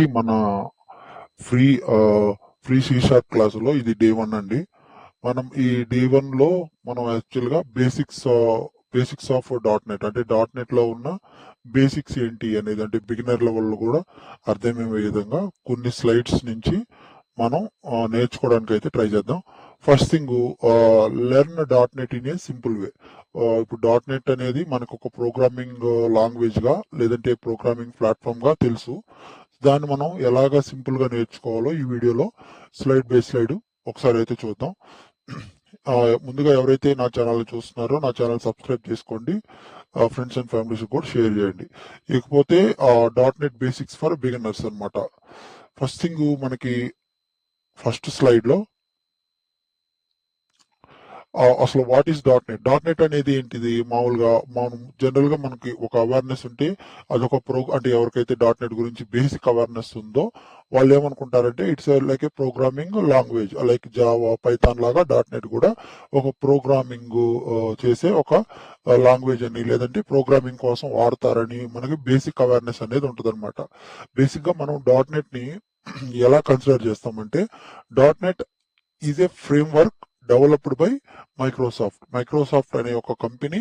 ఈ మన free free C sharp క్లాసులో ఇది డే 1 అండి. మనం ఈ డే 1 లో మనం యాక్చువల్గా బేసిక్స్ ఆఫ్ డాట్ నెట్ అంటే డాట్ నెట్ లో ఉన్న బేసిక్స్ ఏంటి అనేది అంటే బిగినర్ లెవెల్ లో కూడా అర్థమయ్యే విధంగా కొన్ని స్లైడ్స్ నుంచి మనం నేర్చుకోవడానికి అయితే ట్రై చేద్దాం. First thing, learn dot net in a simple way. ఇప్పుడు డాట్ నెట్ అనేది మనకు ఒక ప్రోగ్రామింగ్ లాంగ్వేజ్ గా లేదంటే ప్రోగ్రామింగ్ ప్లాట్ఫామ్ గా తెలుసు. దాన్ని మనం ఎలాగా సింపుల్ గా నేర్చుకోవాలో ఈ వీడియోలో స్లైడ్ బై స్లైడ్ ఒకసారి అయితే చూద్దాం. ముందుగా ఎవరైతే నా ఛానల్ చూస్తున్నారో నా ఛానల్ సబ్స్క్రైబ్ చేసుకోండి, ఫ్రెండ్స్ అండ్ ఫ్యామిలీస్ కూడా షేర్ చేయండి. ఇకపోతే dot net basics for beginners అన్నమాట. ఫస్ట్ థింగ్ మనకి ఫస్ట్ స్లైడ్ లో అసలు what is dot net. Dot net అనేది ఏంటిది? మామూలుగా మనం జనరల్ గా మనకి ఒక అవేర్నెస్ ఉంటే అదొక అంటే ఎవరికైతే డాట్ నెట్ గురించి బేసిక్ అవేర్నెస్ ఉందో వాళ్ళు ఏమనుకుంటారంటే it's like A programming language, like Java Python లాగా డాట్ నెట్ కూడా ఒక ప్రోగ్రామింగ్ చేసే ఒక లాంగ్వేజ్ అని లేదంటే ప్రోగ్రామింగ్ కోసం వాడతారని మనకి బేసిక్ అవేర్నెస్ అనేది ఉంటుంది అనమాట. బేసిక్ గా మనం డాట్ నెట్ ని ఎలా కన్సిడర్ చేస్తామంటే dot net is a framework developed by Microsoft అనే ఒక కంపెనీ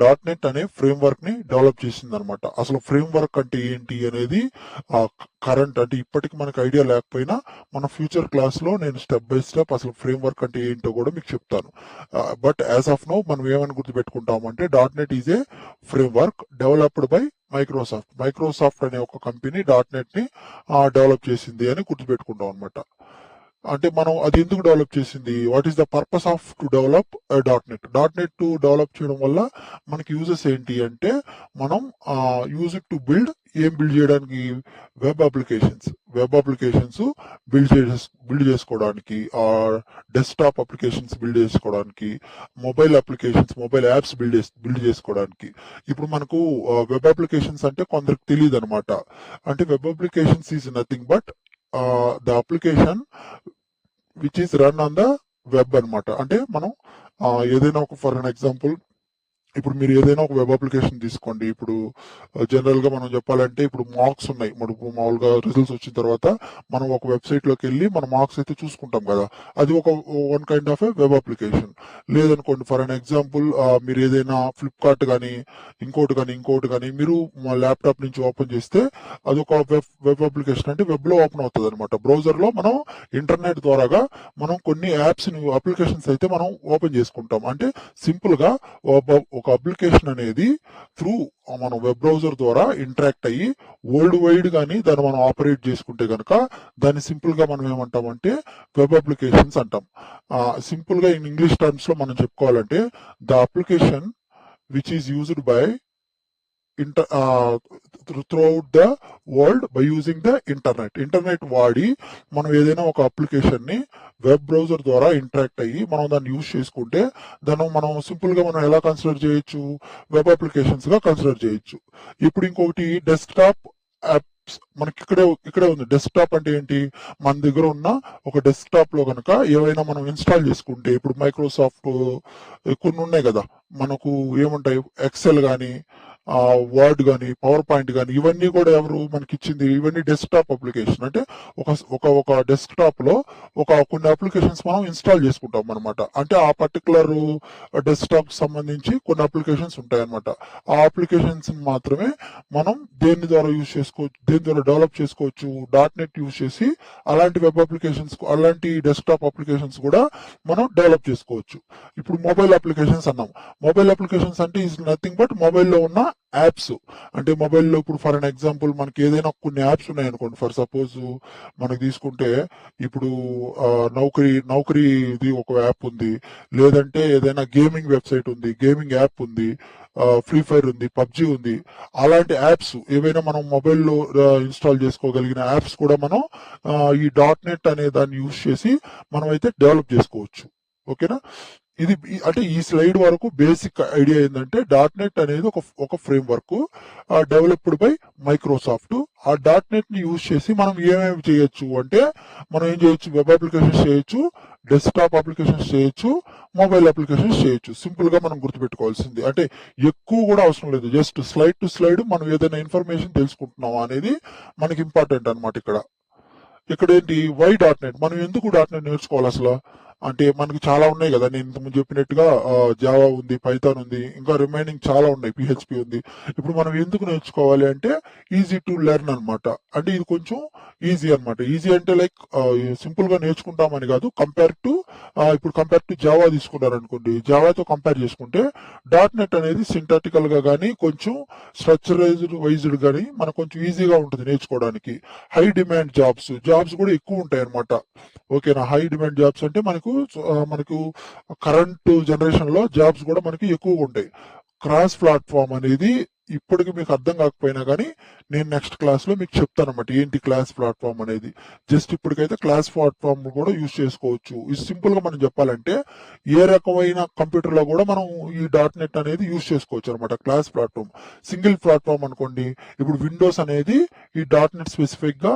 డాట్ నెట్ అనే ఫ్రేమ్వర్క్ ని డెవలప్ చేసింది అనమాట. అసలు ఫ్రేమ్వర్క్ అంటే ఏంటి అనేది కరెంట్ అంటే ఇప్పటికి మనకు ఐడియా లేకపోయినా మన ఫ్యూచర్ క్లాస్ లో నేను స్టెప్ బై స్టెప్ అసలు ఫ్రేమ్వర్క్ అంటే ఏంటో కూడా మీకు చెప్తాను. బట్ యాజ్ ఆఫ్ నో మనం ఏమని గుర్తుపెట్టుకుంటామంటే dot net is a framework developed by Microsoft అనే ఒక కంపెనీ డాట్ నెట్ ని డెవలప్ చేసింది అని గుర్తుపెట్టుకుంటాం అనమాట. అంటే మనం అది ఎందుకు డెవలప్ చేసింది, what is the purpose off to develop dot net to develop చేయడం వల్ల మనకి యూజెస్ ఏంటి అంటే మనం యూజ్ ఇట్ టు బిల్డ్ చేయడానికి వెబ్ అప్లికేషన్స్ బిల్డ్ చేసుకోవడానికి, డెస్క్టాప్ అప్లికేషన్స్ బిల్డ్ చేసుకోవడానికి, మొబైల్ యాప్స్ బిల్డ్ చేసుకోవడానికి. ఇప్పుడు మనకు వెబ్ అప్లికేషన్స్ అంటే కొందరికి తెలియదు అనమాట. అంటే web applications is nothing but the application which is run on the web అనమాట. అంటే మనం ఏదైనా ఒక ఫర్ అన్ ఎగ్జాంపుల్ ఇప్పుడు మీరు ఏదైనా ఒక వెబ్ అప్లికేషన్ తీసుకోండి. ఇప్పుడు జనరల్ గా మనం చెప్పాలంటే ఇప్పుడు మార్క్స్ ఉన్నాయి. మనకు మామూలుగా రిజల్ట్స్ వచ్చిన తర్వాత మనం ఒక వెబ్సైట్ లోకి వెళ్ళి మన మార్క్స్ అయితే చూసుకుంటాం కదా, అది ఒక one kind of A web application. లేదనుకోండి ఫర్ అన్ ఎగ్జాంపుల్ మీరు ఏదైనా ఫ్లిప్కార్ట్ కానీ ఇంకోటి కానీ మీరు మా ల్యాప్టాప్ నుంచి ఓపెన్ చేస్తే అది ఒక వెబ్ అప్లికేషన్, అంటే వెబ్ లో ఓపెన్ అవుతుంది అనమాట. బ్రౌజర్ లో మనం ఇంటర్నెట్ ద్వారాగా మనం కొన్ని యాప్స్ అప్లికేషన్స్ అయితే మనం ఓపెన్ చేసుకుంటాం. అంటే సింపుల్ గా ఒక అప్లికేషన్ అనేది త్రూ మనం వెబ్ బ్రౌజర్ ద్వారా ఇంటరాక్ట్ అయ్యి వరల్డ్ వైడ్ గానీ దాన్ని మనం ఆపరేట్ చేసుకుంటే కనుక దాన్ని సింపుల్ గా మనం ఏమంటామంటే వెబ్ అప్లికేషన్స్ అంటాం. సింపుల్ గా ఇన్ ఇంగ్లీష్ టర్మ్స్ లో మనం చెప్పుకోవాలంటే the application which is used by throughout the world by using the internet వాడి మనం ఏదైనా ఒక అప్లికేషన్ ని వెబ్ బ్రౌజర్ ద్వారా ఇంటరాక్ట్ అయ్యి మనం దాన్ని యూజ్ చేసుకుంటే దాన్ని మనం సింపుల్ గా మనం ఎలా కన్సిడర్ చేయొచ్చు, వెబ్ అప్లికేషన్స్ గా కన్సిడర్ చేయొచ్చు. ఇప్పుడు ఇంకొకటి డెస్క్టాప్ యాప్స్ మనకి ఇక్కడే ఉంది. డెస్క్టాప్ అంటే ఏంటి? మన దగ్గర ఉన్న ఒక డెస్క్టాప్ లో కనుక ఏవైనా మనం ఇన్స్టాల్ చేసుకుంటే, ఇప్పుడు మైక్రోసాఫ్ట్ కొన్ని ఉన్నాయి కదా మనకు, ఏముంటాయి ఎక్సెల్ గానీ వర్డ్ కానీ పవర్ పాయింట్ కానీ ఇవన్నీ కూడా ఎవరు మనకి ఇచ్చింది? ఇవన్నీ డెస్క్టాప్ అప్లికేషన్. అంటే ఒక డెస్క్టాప్ లో కొన్ని అప్లికేషన్స్ మనం ఇన్స్టాల్ చేసుకుంటాం అనమాట. అంటే ఆ పర్టికులర్ డెస్క్టాప్ సంబంధించి కొన్ని అప్లికేషన్స్ ఉంటాయి అనమాట. ఆ అప్లికేషన్స్ మాత్రమే మనం దేని ద్వారా డెవలప్ చేసుకోవచ్చు, డాట్ నెట్ యూజ్ చేసి అలాంటి వెబ్ అప్లికేషన్స్ అలాంటి డెస్క్టాప్ అప్లికేషన్స్ కూడా మనం డెవలప్ చేసుకోవచ్చు. ఇప్పుడు మొబైల్ అప్లికేషన్స్ అన్నాం. మొబైల్ అప్లికేషన్స్ అంటే ఈజ్ నథింగ్ బట్ మొబైల్లో ఉన్న యాప్స్. అంటే మొబైల్లో ఇప్పుడు ఫర్ అన్ ఎగ్జాంపుల్ మనకి ఏదైనా కొన్ని యాప్స్ ఉన్నాయనుకోండి, ఫర్ సపోజ్ మనకి తీసుకుంటే ఇప్పుడు నౌకరీది ఒక యాప్ ఉంది, లేదంటే ఏదైనా గేమింగ్ వెబ్సైట్ ఉంది, గేమింగ్ యాప్ ఉంది, ఫ్రీ ఫైర్ ఉంది, పబ్జి ఉంది. అలాంటి యాప్స్ ఏవైనా మనం మొబైల్లో ఇన్స్టాల్ చేసుకోగలిగిన యాప్స్ కూడా మనం ఈ డాట్ నెట్ అనే దాన్ని యూజ్ చేసి మనం అయితే డెవలప్ చేసుకోవచ్చు. ఓకేనా? ఇది అంటే ఈ స్లైడ్ వరకు బేసిక్ ఐడియా ఏంటంటే డాట్ నెట్ అనేది ఒక frame work developed by Microsoft. ఆ డాట్ నెట్ ని యూజ్ చేసి మనం ఏమేమి చేయొచ్చు అంటే మనం ఏం చేయొచ్చు, వెబ్ అప్లికేషన్స్ చేయొచ్చు, డెస్క్టాప్ అప్లికేషన్స్ చేయొచ్చు, మొబైల్ అప్లికేషన్స్ చేయొచ్చు. సింపుల్ గా మనం గుర్తుపెట్టుకోవాల్సింది అంటే ఎక్కువ కూడా అవసరం లేదు. జస్ట్ స్లైడ్ టు స్లైడ్ మనం ఏదైనా ఇన్ఫర్మేషన్ తెలుసుకుంటున్నాం అనేది మనకి ఇంపార్టెంట్ అనమాట. ఇక్కడ ఏంటి వై.నెట్, మనం ఎందుకు .నెట్ నేర్చుకోవాలి అసలు అంటే మనకి చాలా ఉన్నాయి కదా, నేను ఇంతకుముందు చెప్పినట్టుగా జావా ఉంది, పైథాన్ ఉంది, ఇంకా రిమైనింగ్ చాలా ఉన్నాయి, పిహెచ్పి ఉంది. ఇప్పుడు మనం ఎందుకు నేర్చుకోవాలి అంటే ఈజీ టు లెర్న్ అనమాట. అంటే ఇది కొంచెం ఈజీ అనమాట. ఈజీ అంటే లైక్ సింపుల్ గా నేర్చుకుంటామని కాదు. ఇప్పుడు కంపేర్ టు జావా తీసుకున్నారు అనుకోండి, జావాతో కంపేర్ చేసుకుంటే .నెట్ అనేది సింటాటికల్ గా కానీ కొంచెం స్ట్రక్చరైజ్డ్ వైజ్డ్ కానీ మనకు కొంచెం ఈజీగా ఉంటుంది నేర్చుకోవడానికి. హై డిమాండ్ జాబ్స్ కూడా ఎక్కువ ఉంటాయి అనమాట. ఓకేనా, హై డిమాండ్ జాబ్స్ అంటే మనకు కరెంట్ జనరేషన్ లో జాబ్స్ కూడా మనకి ఎక్కువగా ఉంటాయి. క్రాస్ ప్లాట్ఫామ్ అనేది ఇప్పటికి మీకు అర్థం కాకపోయినా కానీ నేను నెక్స్ట్ క్లాస్ లో మీకు చెప్తాను అనమాట ఏంటి క్లాస్ ప్లాట్ఫామ్ అనేది. జస్ట్ ఇప్పటికైతే క్లాస్ ప్లాట్ఫామ్ కూడా యూజ్ చేసుకోవచ్చు. ఇది సింపుల్ గా మనం చెప్పాలంటే ఏ రకమైన కంప్యూటర్ లో కూడా మనం ఈ .నెట్ అనేది యూజ్ చేసుకోవచ్చు అనమాట. క్లాస్ ప్లాట్ఫామ్ సింగిల్ ప్లాట్ఫామ్ అనుకోండి, ఇప్పుడు విండోస్ అనేది ఈ .నెట్ స్పెసిఫిక్ గా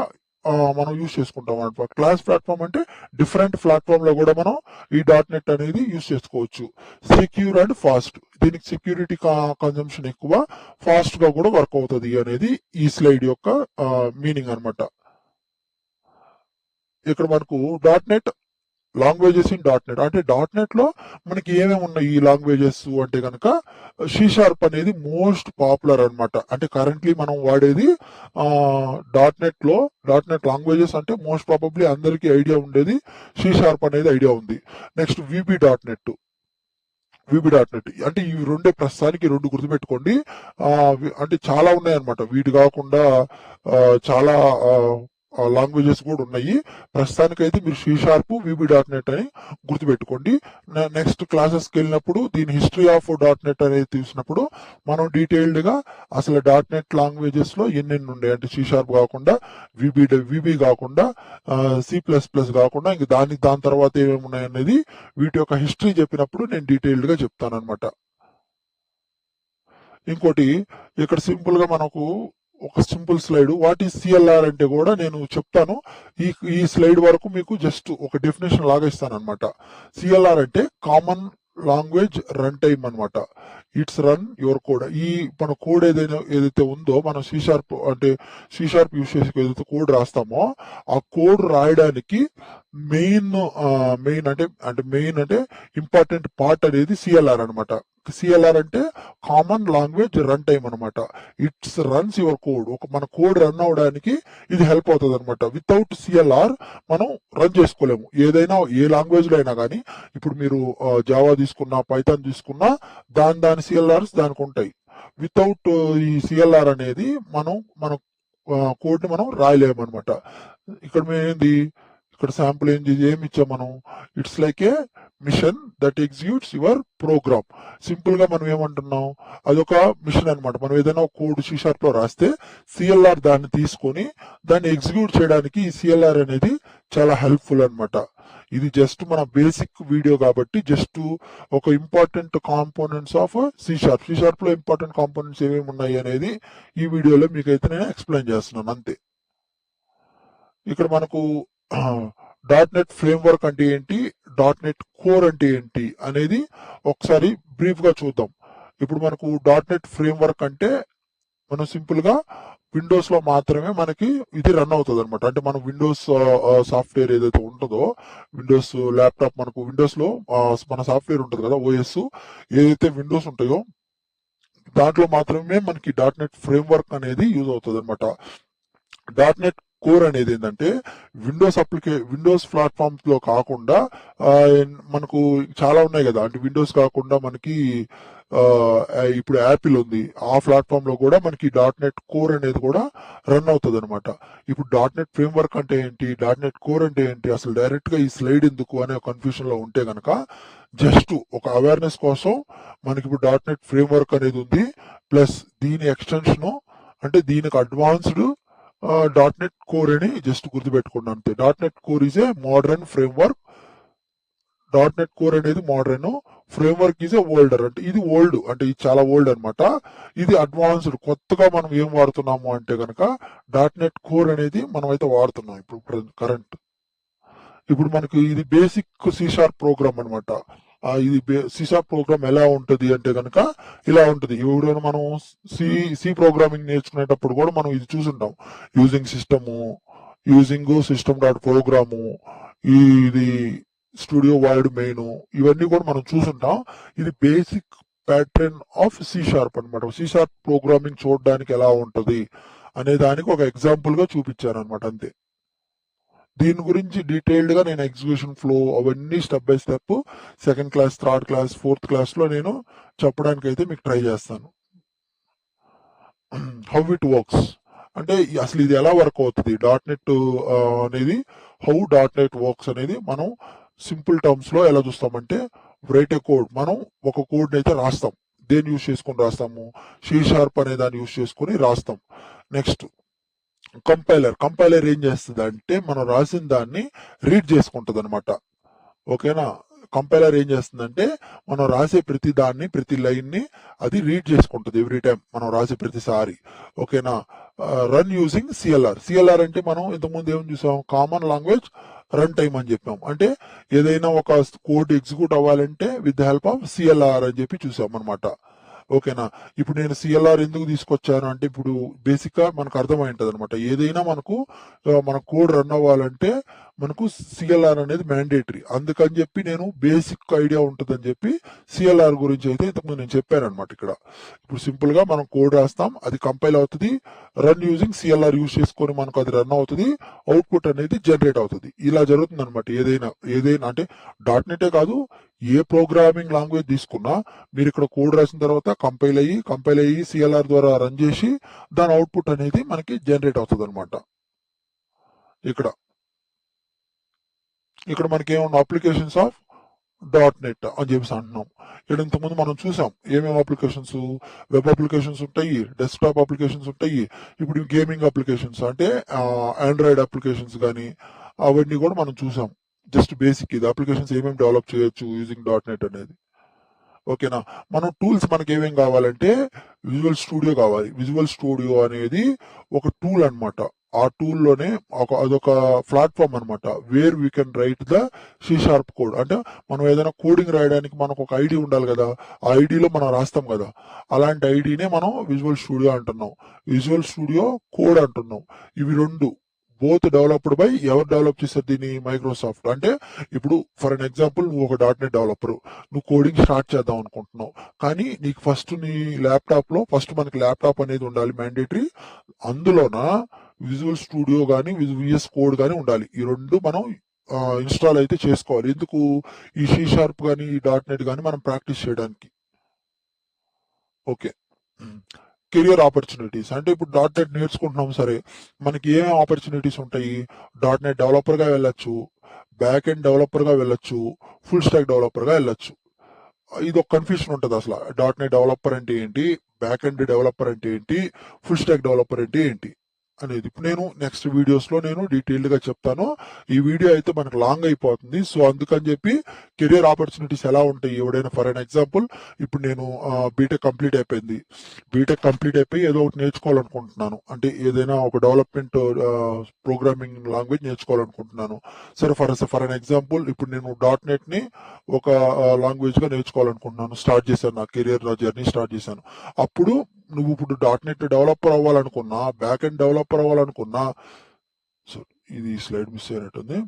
మనం యూజ్ చేసుకుంటాం అనమాట. క్లాస్ ప్లాట్ఫామ్ అంటే డిఫరెంట్ ప్లాట్ఫామ్ లో కూడా మనం ఈ .నెట్ అనేది యూజ్ చేసుకోవచ్చు. సెక్యూర్ అండ్ ఫాస్ట్, దీనికి సెక్యూరిటీ కన్జంప్షన్ ఎక్కువ, ఫాస్ట్ గా కూడా వర్క్ అవుతుంది అనేది ఈ స్లైడ్ యొక్క మీనింగ్ అనమాట. ఇక్కడ మనకు .నెట్ లాంగ్వేజెస్ ఇన్ .నెట్ అంటే .నెట్ లో మనకి ఏమేమి ఉన్నాయి ఈ లాంగ్వేజెస్ అంటే కనుక C# అనేది మోస్ట్ పాపులర్ అనమాట. అంటే కరెంట్లీ మనం వాడేది .నెట్ లాంగ్వేజెస్ అంటే మోస్ట్ ప్రాబబ్లీ అందరికీ ఐడియా ఉండేది C# అనేది ఐడియా ఉంది. నెక్స్ట్ VB.నెట్ అంటే ఇవి ప్రస్తుతానికి రెండు గుర్తుపెట్టుకోండి. అంటే చాలా ఉన్నాయి అనమాట. వీటి కాకుండా చాలా లాంగ్వేజెస్ కూడా ఉన్నాయి. ప్రస్తుతానికైతే మీరు C# VB.నెట్ అని గుర్తుపెట్టుకోండి. నెక్స్ట్ క్లాసెస్కి వెళ్ళినప్పుడు దీని హిస్టరీ ఆఫ్ .నెట్ అనేది చూసినప్పుడు మనం డీటెయిల్డ్ గా అసలు .నెట్ లాంగ్వేజెస్ లో ఎన్నెన్ని ఉన్నాయి అంటే C# కాకుండా VB కాకుండా C++ కాకుండా ఇంక దాని తర్వాత ఏమేమి ఉన్నాయి అనేది వీటి యొక్క హిస్టరీ చెప్పినప్పుడు నేను డీటెయిల్డ్ గా చెప్తాను అనమాట. ఇంకోటి ఇక్కడ సింపుల్ గా మనకు ఒక simple slide what is CLR అంటే కూడా నేను చెప్తాను. ఈ స్లైడ్ వరకు మీకు జస్ట్ ఒక డెఫినేషన్ లాగా ఇస్తాను అనమాట. CLR అంటే కామన్ లాంగ్వేజ్ రన్ టైమ్ అనమాట. It's run your code. మన కోడ్ ఏదైతే ఉందో మనం C# అంటే C# యూస్ చేసి ఏదైతే కోడ్ రాస్తామో ఆ కోడ్ రాయడానికి మెయిన్ అంటే ఇంపార్టెంట్ పార్ట్ అనేది CLR అనమాట. CLR అంటే కామన్ లాంగ్వేజ్ రన్ టైమ్ అనమాట. It's runs your code. మన కోడ్ రన్ అవడానికి ఇది హెల్ప్ అవుతుంది అనమాట. వితౌట్ CLR మనం రన్ చేసుకోలేము. ఏదైనా ఏ లాంగ్వేజ్ లో అయినా కానీ ఇప్పుడు మీరు జావా తీసుకున్నా, పైథాన్ తీసుకున్నా దాని CLRs దానికి ఉంటాయి. వితౌట్ ఈ CLR అనేది మన కోడ్ ని మనం రాయలేము అనమాట. ఇక్కడ శాంపుల్ ఏమి ఇచ్చాం మనం, it's like a machine that executes your program. Simple గా మనం ఏమంటున్నాం, అదొక మిషన్ అనమాట. మనం ఏదైనా కోడ్ C# లో రాస్తే CLR దాన్ని తీసుకొని దాన్ని ఎగ్జిక్యూట్ చేయడానికి ఈ CLR అనేది చాలా హెల్ప్ఫుల్ అనమాట. ఇది జస్ట్ మన బేసిక్ వీడియో కాబట్టి జస్ట్ ఒక important components of C#. C# లో ఇంపార్టెంట్ కాంపోనెంట్స్ ఏమేమి ఉన్నాయి అనేది ఈ వీడియోలో మీకైతే నేను ఎక్స్ప్లెయిన్ చేస్తున్నాను అంతే. ఇక్కడ మనకు .నెట్ ఫ్రేమ్వర్క్ అంటే ఏంటి, .నెట్ కోర్ అంటే ఏంటి అనేది ఒకసారి బ్రీఫ్ గా చూద్దాం. ఇప్పుడు మనకు .నెట్ ఫ్రేమ్వర్క్ అంటే మనం సింపుల్ గా విండోస్ లో మాత్రమే మనకి ఇది రన్ అవుతుంది అనమాట. అంటే మనం విండోస్ సాఫ్ట్వేర్ ఏదైతే ఉంటుందో, విండోస్ ల్యాప్టాప్ మనకు విండోస్ లో మన సాఫ్ట్వేర్ ఉంటుంది కదా, OS ఏదైతే విండోస్ ఉంటాయో దాంట్లో మాత్రమే మనకి .నెట్ ఫ్రేమ్వర్క్ అనేది యూజ్ అవుతుంది అనమాట. .నెట్ కోర్ అనేది ఏంటంటే విండోస్ ప్లాట్ఫామ్స్ లో కాకుండా మనకు చాలా ఉన్నాయి కదా. అంటే విండోస్ కాకుండా మనకి ఇప్పుడు యాపిల్ ఉంది, ఆ ప్లాట్ఫామ్ లో కూడా మనకి .నెట్ కోర్ అనేది కూడా రన్ అవుతుంది అనమాట. ఇప్పుడు .నెట్ ఫ్రేమ్వర్క్ అంటే ఏంటి, .నెట్ కోర్ అంటే ఏంటి, అసలు డైరెక్ట్ గా ఈ స్లైడ్ ఎందుకు అనే కన్ఫ్యూజన్ లో ఉంటే గనక జస్ట్ ఒక అవేర్నెస్ కోసం మనకి ఇప్పుడు .నెట్ ఫ్రేమ్వర్క్ అనేది ఉంది, ప్లస్ దీని ఎక్స్టెన్షన్ అంటే దీనికి అడ్వాన్స్డ్ .నెట్ కోర్ అని జస్ట్ గుర్తుపెట్టుకోండి అంతే. .Dot net core is a modern framework. .Dot net core అనేది modern, framework is a older. అంటే ఇది ఓల్డ్, అంటే ఇది చాలా ఓల్డ్ అనమాట. ఇది అడ్వాన్స్డ్, కొత్తగా మనం ఏం వాడుతున్నాము అంటే కనుక .నెట్ కోర్ అనేది మనం అయితే వాడుతున్నాం ఇప్పుడు కరెంట్. ఇప్పుడు మనకి ఇది బేసిక్ సి షార్ప్ ప్రోగ్రామ్ అనమాట. ఇది సి షార్ప్ ప్రోగ్రామ్ ఎలా ఉంటుంది అంటే కనుక ఇలా ఉంటుంది. ఇప్పుడు మనం సి సి ప్రోగ్రామింగ్ నేర్చుకునేటప్పుడు కూడా మనం ఇది చూసుంటాం. యూజింగ్ సిస్టమ్ డాట్ ప్రోగ్రాము, ఇది స్టూడియో వైడ్ మెయిన్, ఇవన్నీ కూడా మనం చూసుంటాం. ఇది basic pattern of C sharp అనమాట. సి షార్ప్ ప్రోగ్రామింగ్ చూడడానికి ఎలా ఉంటుంది అనే దానికి ఒక ఎగ్జాంపుల్ గా చూపించాను అనమాట, అంతే. దీని గురించి డీటెయిల్డ్ గా నేను ఎగ్జిక్యూషన్ ఫ్లో అవన్నీ step by step second class, third class, fourth class లో నేను చెప్పడానికి అయితే మీకు ట్రై చేస్తాను. హౌ ఇట్ వర్క్స్ అంటే అసలు ఇది ఎలా వర్క్ అవుతుంది .NET అనేది, హౌ .NET వర్క్స్ అనేది మనం సింపుల్ టర్మ్స్ లో ఎలా చూస్తామంటే, రైట్ ఏ కోడ్, మనం ఒక కోడ్ అయితే రాస్తాం. దేన్ని యూజ్ చేసుకొని రాస్తాము? సి షార్ప్ అనే దాన్ని యూజ్ చేసుకొని రాస్తాం. నెక్స్ట్ కంపైలర్ ఏం చేస్తుంది అంటే మనం రాసిన దాన్ని రీడ్ చేసుకుంటుంది అనమాట. ఓకేనా? కంపైలర్ ఏం చేస్తుందంటే మనం రాసే ప్రతి దాన్ని, ప్రతి లైన్ ని అది రీడ్ చేసుకుంటుంది ఎవ్రీ టైం మనం రాసే ప్రతిసారి. ఓకేనా? రన్ యూజింగ్ సిఎల్ఆర్ అంటే మనం ఇంతకుముందు ఏం చూసాం? కామన్ లాంగ్వేజ్ రన్ టైమ్ అని చెప్పాం. అంటే ఏదైనా ఒక కోడ్ ఎగ్జిక్యూట్ అవ్వాలంటే with the help of CLR అని చెప్పి చూసాం అనమాట. ఓకేనా? ఇప్పుడు నేను సిఎల్ఆర్ ఎందుకు తీసుకొచ్చాను అంటే, ఇప్పుడు బేసిక్ గా మనకు అర్థమై ఉంటది అనమాట. ఏదైనా మన కోడ్ రన్ అవ్వాలంటే మనకు సిఎల్ఆర్ అనేది మ్యాండేటరీ. అందుకని చెప్పి నేను బేసిక్ ఐడియా ఉంటుందని చెప్పి సిఎల్ఆర్ గురించి అయితే ఇంతకుముందు నేను చెప్పాను అనమాట. ఇక్కడ ఇప్పుడు సింపుల్ గా మనం కోడ్ రాస్తాం, అది కంపైల్ అవుతుంది, రన్ యూజింగ్ సిఎల్ఆర్ యూజ్ చేసుకొని మనకు అది రన్ అవుతుంది, అవుట్పుట్ అనేది జనరేట్ అవుతుంది. ఇలా జరుగుతుంది అనమాట. ఏదైనా అంటే .NET కాదు, ఏ ప్రోగ్రామింగ్ లాంగ్వేజ్ తీసుకున్నా మీరు ఇక్కడ కోడ్ రాసిన తర్వాత కంపైల్ అయ్యి సిఎల్ఆర్ ద్వారా రన్ చేసి దాని అవుట్పుట్ అనేది మనకి జనరేట్ అవుతుంది అనమాట. ఇక్కడ మనకి ఏమన్నా అప్లికేషన్స్ ఆఫ్ .NET అని చెప్పేసి అంటున్నాం. ఇక్కడ ఇంతకుముందు మనం చూసాం ఏమేమి అప్లికేషన్స్, వెబ్ అప్లికేషన్స్ ఉంటాయి, డెస్క్టాప్ అప్లికేషన్స్ ఉంటాయి. ఇప్పుడు గేమింగ్ అప్లికేషన్స్ అంటే ఆండ్రాయిడ్ అప్లికేషన్స్ కానీ అవన్నీ కూడా మనం చూసాం. జస్ట్ బేసిక్ ఇది అప్లికేషన్స్ ఏమేమి డెవలప్ చేయొచ్చు యూజింగ్ .NET అనేది. ఓకేనా? మనం టూల్స్ మనకి ఏమేమి కావాలంటే విజువల్ స్టూడియో కావాలి. విజువల్ స్టూడియో అనేది ఒక టూల్ అనమాట. ఆ టూల్లోనే అదొక ప్లాట్ఫామ్ అనమాట, where we can write the C sharp code. అంటే మనం ఏదైనా కోడింగ్ రాయడానికి మనకు ఒక ఐడి ఉండాలి కదా, ఆ ఐడిలో మనం రాస్తాం కదా, అలాంటి ఐడినే మనం విజువల్ స్టూడియో అంటున్నాం, విజువల్ స్టూడియో కోడ్ అంటున్నాం. ఇవి రెండు బోత్ డెవలప్డ్ బై, ఎవరు డెవలప్ చేస్తారు దీన్ని? మైక్రోసాఫ్ట్. అంటే ఇప్పుడు ఫర్ అన్ ఎగ్జాంపుల్ నువ్వు ఒక .NET డెవలపర్, నువ్వు కోడింగ్ స్టార్ట్ చేద్దాం అనుకుంటున్నావు, కానీ నీకు ఫస్ట్ నీ ల్యాప్టాప్ లో మనకి ల్యాప్టాప్ అనేది ఉండాలి మ్యాండేటరీ. అందులోన విజువల్ స్టూడియో కానీ విఎస్ కోడ్ కానీ ఉండాలి. ఈ రెండు మనం ఇన్స్టాల్ అయితే చేసుకోవాలి. ఎందుకు? ఈ సి షార్ప్ కానీ ఈ .NET కానీ మనం ప్రాక్టీస్ చేయడానికి. ఓకే. కెరియర్ ఆపర్చునిటీస్ అంటే ఇప్పుడు .NET నేర్చుకుంటున్నాం, సరే మనకి ఏమేమి ఆపర్చునిటీస్ ఉంటాయి? .NET డెవలపర్ గా వెళ్ళొచ్చు, బ్యాక్ ఎండ్ డెవలపర్ గా వెళ్ళొచ్చు, ఫుల్ స్టాక్ డెవలపర్ గా వెళ్ళొచ్చు. ఇది ఒక కన్ఫ్యూషన్ ఉంటుంది అసలు. .NET డెవలపర్ అంటే ఏంటి, బ్యాక్ ఎండ్ డెవలపర్ అంటే ఏంటి, ఫుల్ స్టాక్ డెవలపర్ అంటే ఏంటి అనేది ఇప్పుడు నేను నెక్స్ట్ వీడియోస్ లో నేను డీటెయిల్డ్ గా చెప్తాను. ఈ వీడియో అయితే మనకు లాంగ్ అయిపోతుంది, సో అందుకని చెప్పి కెరియర్ ఆపర్చునిటీస్ ఎలా ఉంటాయి, ఎవడైనా ఫర్ అన్ ఎగ్జాంపుల్ ఇప్పుడు నేను బీటెక్ కంప్లీట్ అయిపోయి ఏదో ఒకటి నేర్చుకోవాలనుకుంటున్నాను, అంటే ఏదైనా ఒక డెవలప్మెంట్ ప్రోగ్రామింగ్ లాంగ్వేజ్ నేర్చుకోవాలనుకుంటున్నాను. సరే ఫర్ అన్ ఎగ్జాంపుల్ ఇప్పుడు నేను .NET ని ఒక లాంగ్వేజ్ గా నేర్చుకోవాలనుకుంటున్నాను, స్టార్ట్ చేశాను, నా కెరియర్ జర్నీ స్టార్ట్ చేశాను. అప్పుడు నువ్వు ఇప్పుడు .NET డెవలపర్ అవ్వాలనుకున్నా, బ్యాక్ ఎండ్ డెవలపర్ అవ్వాలనుకున్నా, సో ఇది స్లైడ్ మిస్ అయినట్టుంది.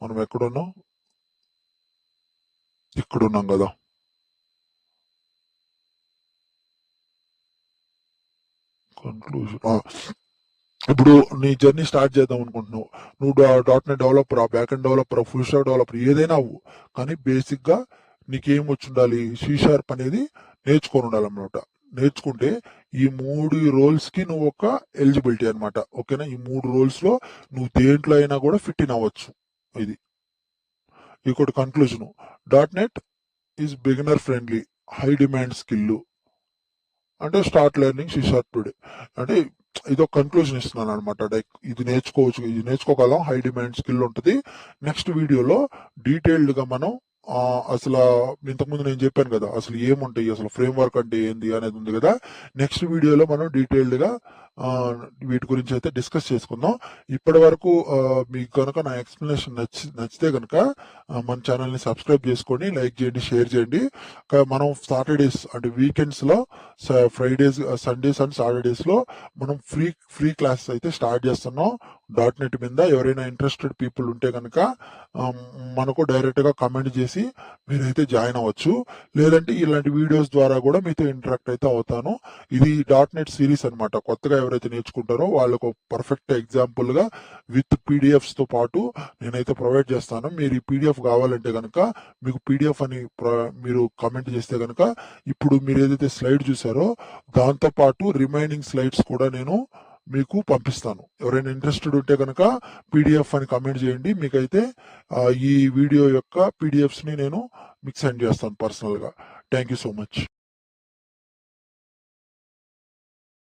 మనం ఎక్కడున్నాం? ఇక్కడున్నాం కదా. కన్క్లూజన్. ఇప్పుడు నీ జర్నీ స్టార్ట్ చేద్దాం అనుకుంటున్నావు, నువ్వు .NET developer, back end developer, full stack developer ఏదైనా అవ్వు, కానీ బేసిక్ గా నీకేం వచ్చి ఉండాలి? సి షార్ప్ అనేది నేర్చుకొని ఉండాలన్నమాట. నేర్చుకుంటే ఈ 3 రోల్స్ కి నువ్వు ఒక ఎలిజిబిలిటీ అనమాట. ఓకేనా? ఈ 3 రోల్స్ లో నువ్వు దేంట్లో అయినా కూడా ఫిట్ ఇన్ అవ్వచ్చు. ఇది ఇంకోటి conclusion. .NET is beginner friendly, high demand skill. అంటే start learning C sharp today. అంటే ఇదొక కన్క్లూజన్ ఇస్తున్నాను అనమాట. ఇది నేర్చుకోవచ్చు, ఇది నేర్చుకోగలం, హై డిమాండ్ స్కిల్ ఉంటుంది. నెక్స్ట్ వీడియోలో డీటెయిల్డ్ గా మనం అసలు ఇంతకుముందు నేను చెప్పాను కదా అసలు ఏముంటాయి, అసలు ఫ్రేమ్ వర్క్ అంటే ఏంది అనేది ఉంది కదా. నెక్స్ట్ వీడియోలో మనం డీటెయిల్డ్ గా వీటి గురించి అయితే డిస్కస్ చేసుకుందాం. ఇప్పటి వరకు మీకు కనుక నా ఎక్స్ప్లెనేషన్ నచ్చితే కనుక మన ఛానల్ ని సబ్స్క్రైబ్ చేసుకోండి, లైక్ చేయండి, షేర్ చేయండి. మనం సాటర్డేస్ అంటే వీకెండ్స్ లో ఫ్రైడేస్, సండేస్ అండ్ సాటర్డేస్ లో మనం ఫ్రీ క్లాసెస్ అయితే స్టార్ట్ చేస్తున్నాం .NET మీద. ఎవరైనా ఇంట్రెస్టెడ్ పీపుల్ ఉంటే కనుక మనకు డైరెక్ట్ గా కమెంట్ చేసి మీరైతే జాయిన్ అవ్వచ్చు. లేదంటే ఇలాంటి వీడియోస్ ద్వారా కూడా మీతో ఇంటరాక్ట్ అయితే అవుతాను. ఇది .NET సిరీస్ అన్నమాట. కొత్తగా ఎవరైతే నేర్చుకుంటారో వాళ్ళకు పర్ఫెక్ట్ ఎగ్జాంపుల్ గా విత్ పీడిఎఫ్స్ తో పాటు నేనైతే ప్రొవైడ్ చేస్తాను. మీరు ఈ పీడిఎఫ్ కావాలంటే కనుక మీకు పీడిఎఫ్ అని మీరు కామెంట్ చేస్తే కనుక ఇప్పుడు మీరు ఏదైతే స్లైడ్ చూసారో దాంతో పాటు రిమైనింగ్ స్లైడ్స్ కూడా నేను మీకు పంపిస్తాను. ఎవరైనా ఇంట్రెస్టెడ్ ఉంటే కనుక పీడిఎఫ్ అని కామెంట్ చేయండి. మీకైతే ఈ వీడియో యొక్క పీడిఎఫ్స్ ని నేను మీకు సెండ్ చేస్తాను పర్సనల్ గా. Thank you so much.